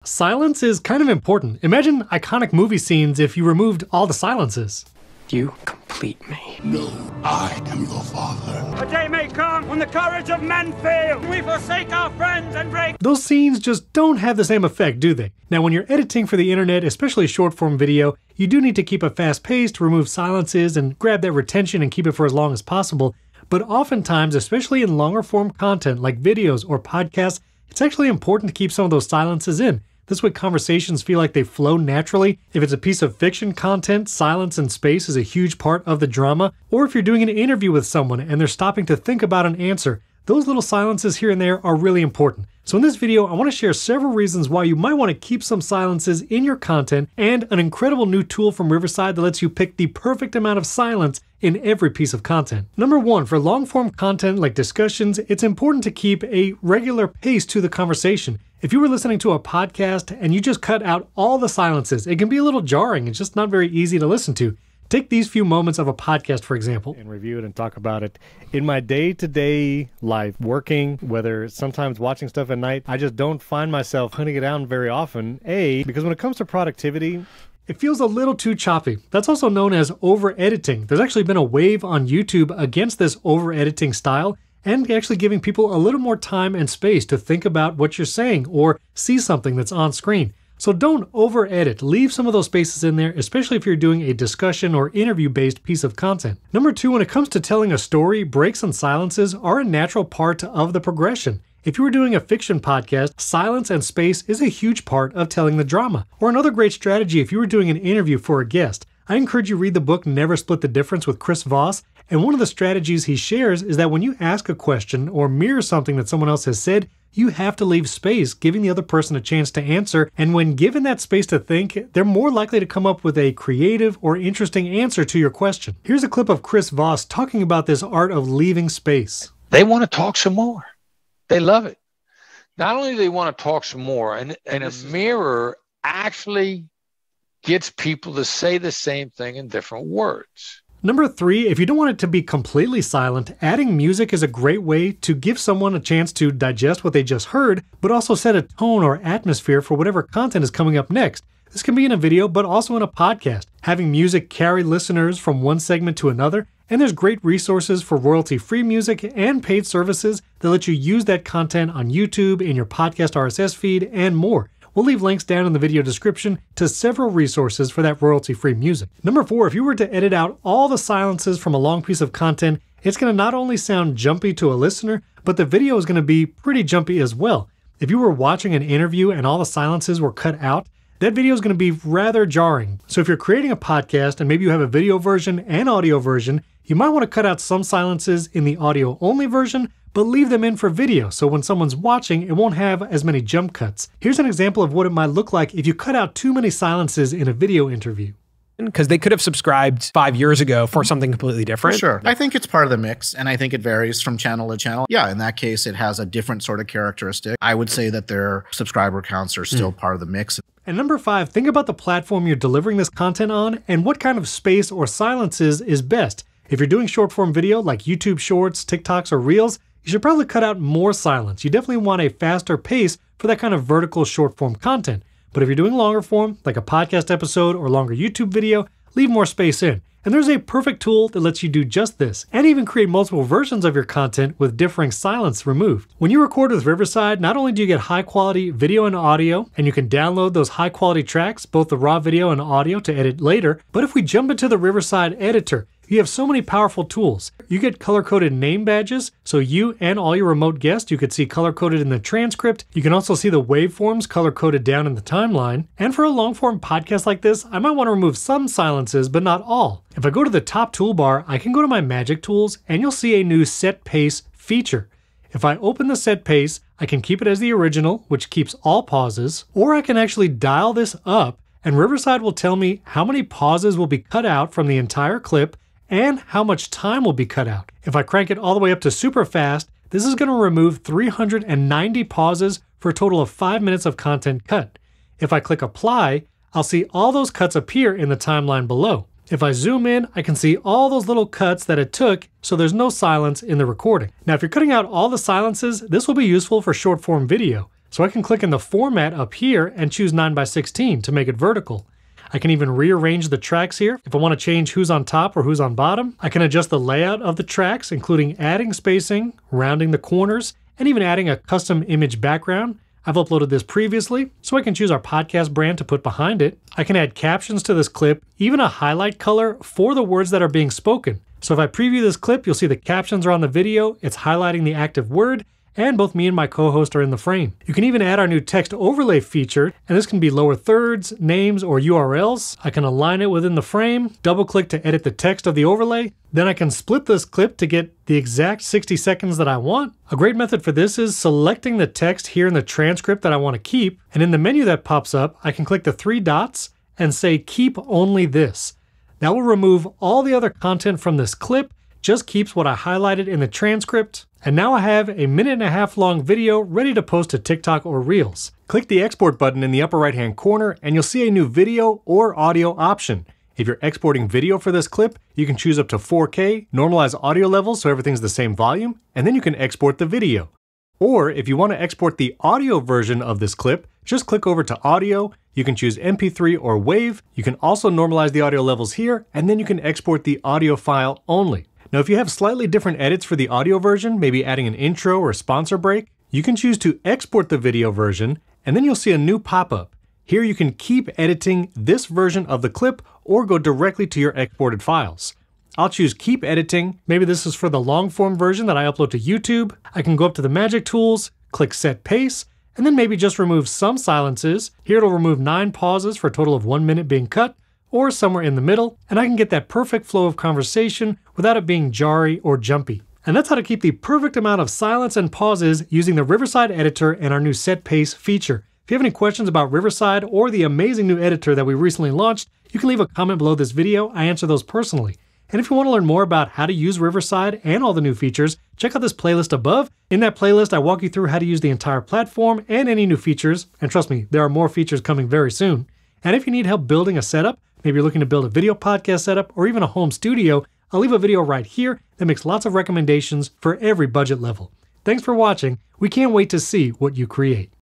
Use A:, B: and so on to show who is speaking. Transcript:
A: Silence is kind of important. Imagine iconic movie scenes if you removed all the silences.
B: You complete me.
C: No, I am your father.
D: A day may come when the courage of men fail. We forsake our friends and break.
A: Those scenes just don't have the same effect, do they? Now, when you're editing for the internet, especially short-form video, you do need to keep a fast pace to remove silences and grab that retention and keep it for as long as possible. But oftentimes, especially in longer-form content like videos or podcasts, it's actually important to keep some of those silences in. This way conversations feel like they flow naturally. If it's a piece of fiction content, silence and space is a huge part of the drama. Or if you're doing an interview with someone and they're stopping to think about an answer, those little silences here and there are really important. So in this video, I want to share several reasons why you might want to keep some silences in your content and an incredible new tool from Riverside that lets you pick the perfect amount of silence in every piece of content. Number one, for long form content like discussions, it's important to keep a regular pace to the conversation. If you were listening to a podcast and you just cut out all the silences, it can be a little jarring. It's just not very easy to listen to. Take these few moments of a podcast, for example, and review it and talk about it. In my day-to-day life, working, whether sometimes watching stuff at night, I just don't find myself hunting it down very often. Because when it comes to productivity, it feels a little too choppy. That's also known as over-editing. There's actually been a wave on YouTube against this over-editing style and actually giving people a little more time and space to think about what you're saying or see something that's on screen. So don't over-edit. Leave some of those spaces in there, especially if you're doing a discussion or interview-based piece of content. Number two, when it comes to telling a story, breaks and silences are a natural part of the progression. If you were doing a fiction podcast, silence and space is a huge part of telling the drama. Or another great strategy if you were doing an interview for a guest. I encourage you to read the book Never Split the Difference with Chris Voss, and one of the strategies he shares is that when you ask a question or mirror something that someone else has said, you have to leave space, giving the other person a chance to answer, and when given that space to think, they're more likely to come up with a creative or interesting answer to your question. Here's a clip of Chris Voss talking about this art of leaving space.
E: They want to talk some more. They love it. Not only do they want to talk some more, and a mirror actually gets people to say the same thing in different words.
A: Number three, if you don't want it to be completely silent, adding music is a great way to give someone a chance to digest what they just heard, but also set a tone or atmosphere for whatever content is coming up next. This can be in a video, but also in a podcast. Having music carry listeners from one segment to another, and there's great resources for royalty-free music and paid services that let you use that content on YouTube, in your podcast RSS feed, and more. We'll leave links down in the video description to several resources for that royalty-free music. Number four, if you were to edit out all the silences from a long piece of content, it's going to not only sound jumpy to a listener, but the video is going to be pretty jumpy as well. If you were watching an interview and all the silences were cut out, that video is going to be rather jarring. So if you're creating a podcast and maybe you have a video version and audio version, you might want to cut out some silences in the audio-only version, but leave them in for video, so when someone's watching, it won't have as many jump cuts. Here's an example of what it might look like if you cut out too many silences in a video interview.
B: Because they could have subscribed 5 years ago for something completely different.
F: Sure. I think it's part of the mix, and I think it varies from channel to channel. Yeah, in that case, it has a different sort of characteristic. I would say that their subscriber counts are still part of the mix.
A: And number five, think about the platform you're delivering this content on and what kind of space or silences is best. If you're doing short form video like YouTube Shorts, TikToks, or Reels, you should probably cut out more silence. You definitely want a faster pace for that kind of vertical short form content. But if you're doing longer form, like a podcast episode or longer YouTube video, leave more space in. And there's a perfect tool that lets you do just this, and even create multiple versions of your content with differing silence removed. When you record with Riverside, not only do you get high quality video and audio, and you can download those high quality tracks, both the raw video and audio, to edit later, but if we jump into the Riverside editor, you have so many powerful tools. You get color-coded name badges, so you and all your remote guests, you could see color-coded in the transcript. You can also see the waveforms color-coded down in the timeline. And for a long-form podcast like this, I might want to remove some silences, but not all. If I go to the top toolbar, I can go to my magic tools, and you'll see a new set pace feature. If I open the set pace, I can keep it as the original, which keeps all pauses, or I can actually dial this up, and Riverside will tell me how many pauses will be cut out from the entire clip, and how much time will be cut out. If I crank it all the way up to super fast, this is going to remove 390 pauses for a total of 5 minutes of content cut. If I click apply, I'll see all those cuts appear in the timeline below. If I zoom in, I can see all those little cuts that it took, so there's no silence in the recording. Now, if you're cutting out all the silences, this will be useful for short form video. So So I can click in the format up here and choose 9:16 to make it vertical. I can even rearrange the tracks here. If I want to change who's on top or who's on bottom, I can adjust the layout of the tracks, including adding spacing, rounding the corners, and even adding a custom image background. I've uploaded this previously, so I can choose our podcast brand to put behind it. I can add captions to this clip, even a highlight color for the words that are being spoken. So if I preview this clip, you'll see the captions are on the video, it's highlighting the active word, and both me and my co-host are in the frame. You can even add our new text overlay feature, and this can be lower thirds, names, or URLs. I can align it within the frame, double click to edit the text of the overlay, then I can split this clip to get the exact 60 seconds that I want. A great method for this is selecting the text here in the transcript that I want to keep, and in the menu that pops up, I can click the 3 dots and say keep only this. That will remove all the other content from this clip, just keeps what I highlighted in the transcript, and now I have a 1.5-minute long video ready to post to TikTok or Reels. Click the export button in the upper right hand corner and you'll see a new video or audio option. If you're exporting video for this clip, you can choose up to 4K, normalize audio levels so everything's the same volume, and then you can export the video. Or if you want to export the audio version of this clip, just click over to audio. You can choose MP3 or WAV. You can also normalize the audio levels here, and then you can export the audio file only. Now, if you have slightly different edits for the audio version, maybe adding an intro or sponsor break, you can choose to export the video version, and then you'll see a new pop-up. Here you can keep editing this version of the clip or go directly to your exported files. I'll choose keep editing. Maybe this is for the long form version that I upload to YouTube. I can go up to the magic tools, click set pace, and then maybe just remove some silences. Here it'll remove 9 pauses for a total of 1 minute being cut, or somewhere in the middle, and I can get that perfect flow of conversation without it being jarry or jumpy. And that's how to keep the perfect amount of silence and pauses using the Riverside editor and our new set pace feature. If you have any questions about Riverside or the amazing new editor that we recently launched, you can leave a comment below this video. I answer those personally. And if you want to learn more about how to use Riverside and all the new features, check out this playlist above. In that playlist, I walk you through how to use the entire platform and any new features. And trust me, there are more features coming very soon. And if you need help building a setup, maybe you're looking to build a video podcast setup or even a home studio, I'll leave a video right here that makes lots of recommendations for every budget level. Thanks for watching. We can't wait to see what you create.